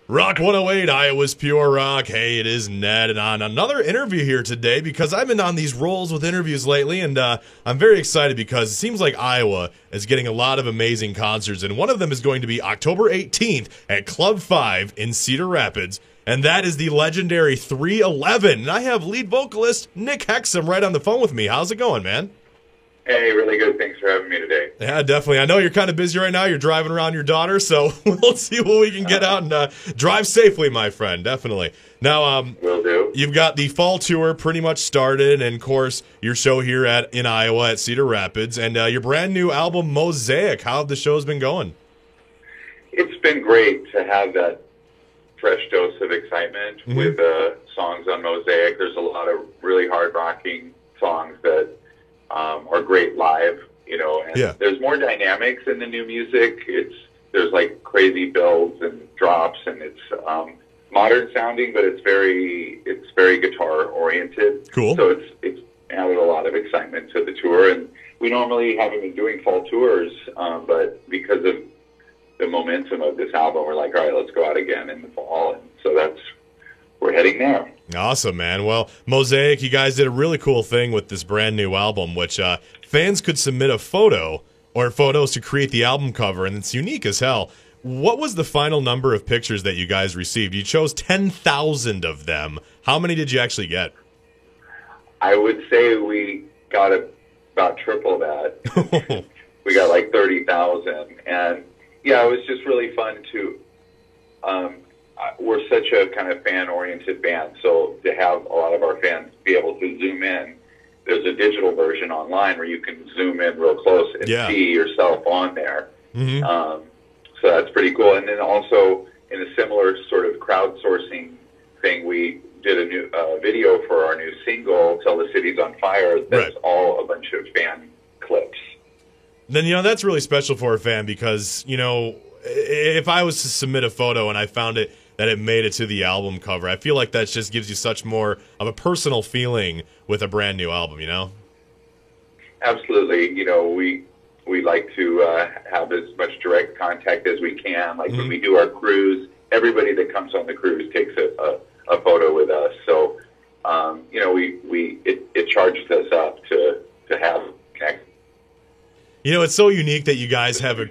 Rock 108, Iowa's Pure Rock. Hey, it is Ned, and on another interview here today because I've been on these rolls with interviews lately, and I'm very excited because it seems like Iowa is getting a lot of amazing concerts, and one of them is going to be October 18th at Club 5 in Cedar Rapids, and that is the legendary 311. And I have lead vocalist Nick Hexum right on the phone with me. How's it going, man? Hey, really good. Thanks for having me today. Yeah, definitely. I know you're kind of busy right now. You're driving around your daughter, so we'll see what we can get out and drive safely, my friend. Definitely. Now, Will do. You've got the fall tour pretty much started, and of course, your show here in Iowa at Cedar Rapids, and your brand new album Mosaic. How have the shows been going? It's been great to have that fresh dose of excitement with songs on Mosaic. There's a lot of really hard rocking songs that are great live, and there's more dynamics in the new music. There's like crazy builds and drops, and it's modern sounding, but it's very guitar oriented. Cool. So it's added a lot of excitement to the tour, and we normally haven't been doing fall tours, but because of the momentum of this album, we're like, all right, let's go out again in the fall, and so we're heading there. Awesome, man. Well, Mosaic, you guys did a really cool thing with this brand new album, which fans could submit a photo or photos to create the album cover, and it's unique as hell. What was the final number of pictures that you guys received? You chose 10,000 of them. How many did you actually get? I would say we got about triple that. We got like 30,000, and yeah, it was just really fun to. We're such a kind of fan-oriented band, so to have a lot of our fans be able to zoom in, there's a digital version online where you can zoom in real close and see yourself on there. So that's pretty cool. And then also, in a similar sort of crowdsourcing thing, we did a new video for our new single, Till the City's on Fire, that's all a bunch of fan clips. Then, that's really special for a fan because, if I was to submit a photo and I found that it made it to the album cover, I feel like that just gives you such more of a personal feeling with a brand new album, Absolutely. We like to have as much direct contact as we can. Like when we do our cruise, everybody that comes on the cruise takes a photo with us. So, it charges us up to have connect. It's so unique that you guys have a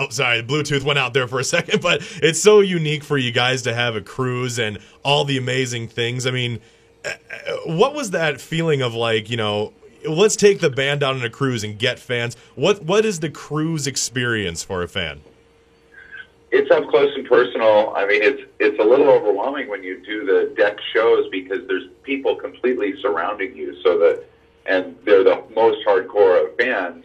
Oh, sorry, the Bluetooth went out there for a second, but it's so unique for you guys to have a cruise and all the amazing things. I mean, what was that feeling of like, let's take the band out on a cruise and get fans. What is the cruise experience for a fan? It's up close and personal. I mean, it's a little overwhelming when you do the deck shows because there's people completely surrounding you, and they're the most hardcore of fans,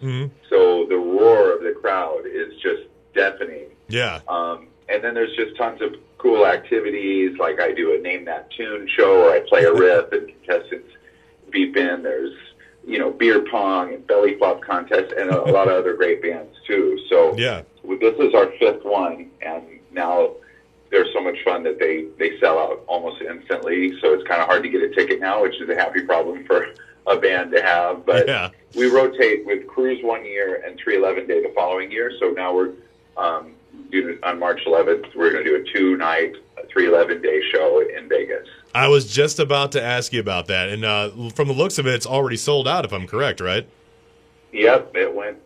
so the roar of the crowd is just deafening. Yeah. And then there's just tons of cool activities, like I do a Name That Tune show where I play a riff and contestants beep in. There's, beer pong and belly flop contests and a lot of other great bands, too. So this is our fifth one, and now they're so much fun that they sell out almost instantly, so it's kind of hard to get a ticket now, which is a happy problem for a band to have, but we rotate with Cruise one year and 311 Day the following year. So now we're on March 11th. We're going to do a 2-night 311 Day show in Vegas. I was just about to ask you about that, and from the looks of it, it's already sold out. If I'm correct, right? Yep, it went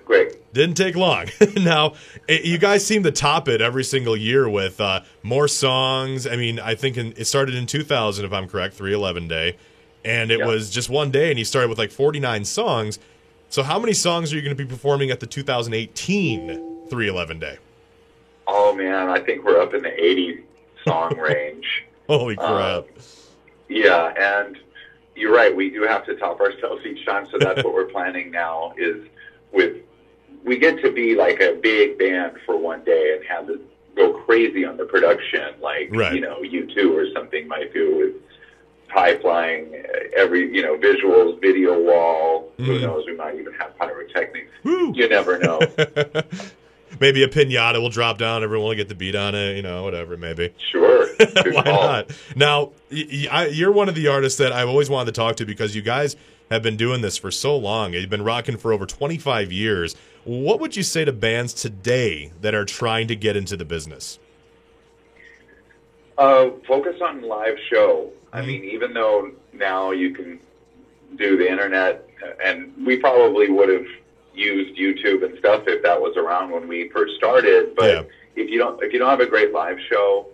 quick. Didn't take long. Now, you guys seem to top it every single year with more songs. I mean, I think it started in 2000, if I'm correct, 311 Day. And it was just one day, and you started with like 49 songs. So how many songs are you going to be performing at the 2018 311 Day? Oh, man, I think we're up in the 80-song range. Holy crap. And you're right. We do have to top ourselves each time, so that's what we're planning now is we get to be like a big band for one day and have it go crazy on the production, like, U2 or something might do with high-flying, visuals, video wall. Who knows? We might even have pyrotechnics. Woo! You never know. Maybe a pinata will drop down. Everyone will get to beat on it. Whatever, maybe. Sure. Why not? Now, you're one of the artists that I've always wanted to talk to because you guys have been doing this for so long. You've been rocking for over 25 years. What would you say to bands today that are trying to get into the business? Focus on live show. I mean, even though now you can do the internet, and we probably would have used YouTube and stuff if that was around when we first started. But if you don't have a great live show,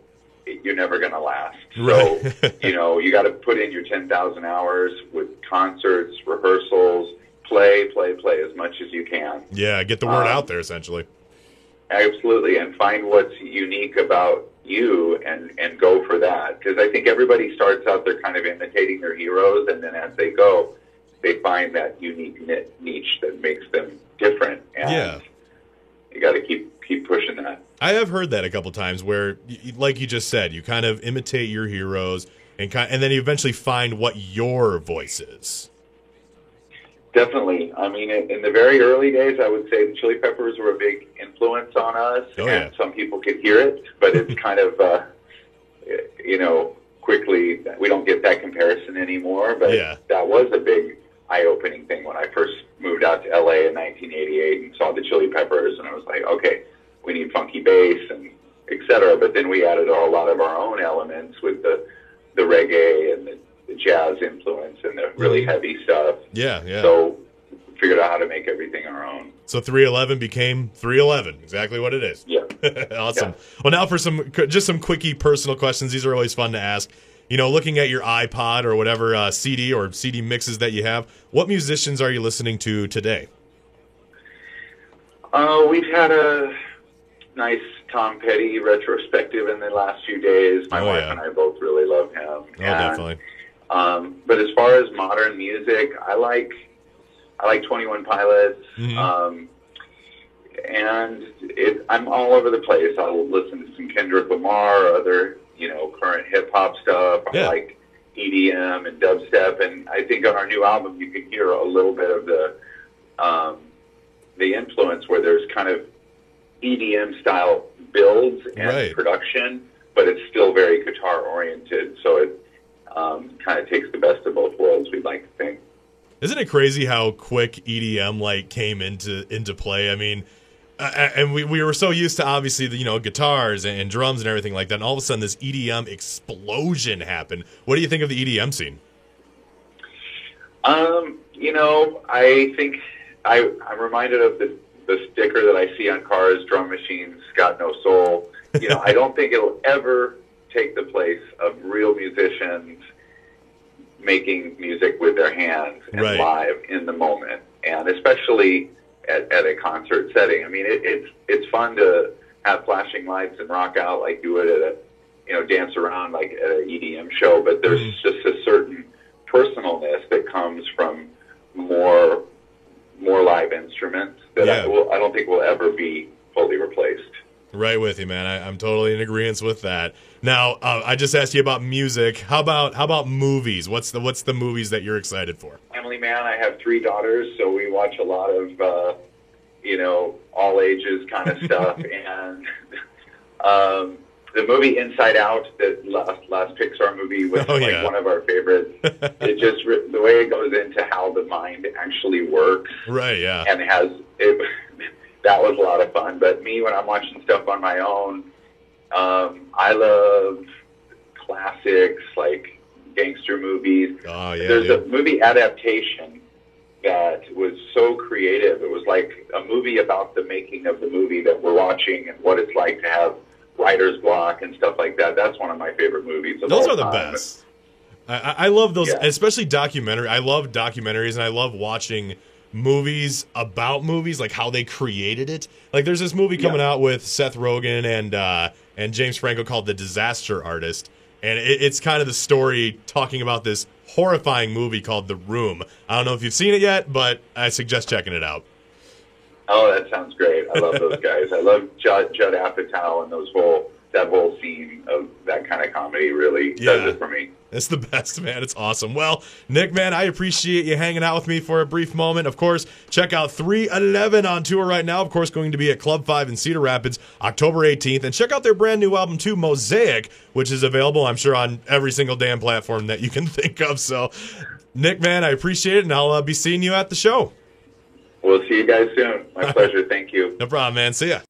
you're never going to last. Right. So you got to put in your 10,000 hours with concerts, rehearsals, play as much as you can. Yeah, get the word out there essentially. Absolutely, and find what's unique about you and go for that. Because I think everybody starts out, they're kind of imitating their heroes, and then as they go, they find that unique niche that makes them different. And you got to keep pushing that. I have heard that a couple times where, like you just said, you kind of imitate your heroes and then you eventually find what your voice is. Definitely. I mean, in the very early days, I would say the Chili Peppers were a big influence on us, and some people could hear it, but it's kind of, quickly, we don't get that comparison anymore, but that was a big eye-opening thing when I first moved out to L.A. in 1988 and saw the Chili Peppers, and I was like, okay, we need funky bass and et cetera, but then we added a lot of our own elements with the reggae and the jazz influence and the really heavy stuff. Yeah. So figured out how to make everything our own. So 311 became 311, exactly what it is. Yeah. Awesome. Yeah. Well, now for some quickie personal questions. These are always fun to ask. Looking at your iPod or whatever CD or CD mixes that you have, what musicians are you listening to today? We've had a nice Tom Petty retrospective in the last few days. My wife and I both really love him. Definitely. But as far as modern music, I like 21 Pilots, and I'm all over the place. I'll listen to some Kendrick Lamar or other, current hip hop stuff. I like EDM and dubstep, and I think on our new album you can hear a little bit of the influence where there's kind of EDM style builds and production, but it's still very guitar oriented. So it kind of takes the best of both worlds, we'd like to think. Isn't it crazy how quick EDM came into play? I mean, and we were so used to obviously the guitars and drums and everything like that, and all of a sudden this EDM explosion happened. What do you think of the EDM scene? I think I'm reminded of the sticker that I see on cars: drum machines got no soul. I don't think it'll ever take the place of real musicians making music with their hands and live in the moment, and especially at a concert setting. I mean, it's fun to have flashing lights and rock out like you would at a dance around like at an EDM show, but there's just a certain personalness that comes from more live instruments that I don't think will ever be fully replaced. Right with you, man. I'm totally in agreement with that. Now, I just asked you about music. How about movies? What's the movies that you're excited for? Family man. I have 3 daughters, so we watch a lot of all ages kind of stuff. And the movie Inside Out, the last Pixar movie, was one of our favorites. It just the way it goes into how the mind actually works, and has it. That was a lot of fun. But me, when I'm watching stuff on my own, I love classics like gangster movies. There's a movie adaptation that was so creative. It was like a movie about the making of the movie that we're watching and what it's like to have writer's block and stuff like that. That's one of my favorite movies of all time. Those are the best. I love those, especially documentary. I love documentaries, and I love watching movies about movies, like how they created it. Like there's this movie coming out with Seth Rogen and James Franco called The Disaster Artist, and it's kind of the story talking about this horrifying movie called The Room. I don't know if you've seen it yet, but I suggest checking it out. Oh, that sounds great. I love those guys. I love Judd Apatow and that whole scene of that kind of comedy really does it for me. It's the best, man. It's awesome. Well, Nick, man, I appreciate you hanging out with me for a brief moment. Of course, check out 311 on tour right now. Of course, going to be at Club 5 in Cedar Rapids, October 18th. And check out their brand new album, too, Mosaic, which is available, I'm sure, on every single damn platform that you can think of. So, Nick, man, I appreciate it, and I'll be seeing you at the show. We'll see you guys soon. My pleasure. Thank you. No problem, man. See ya.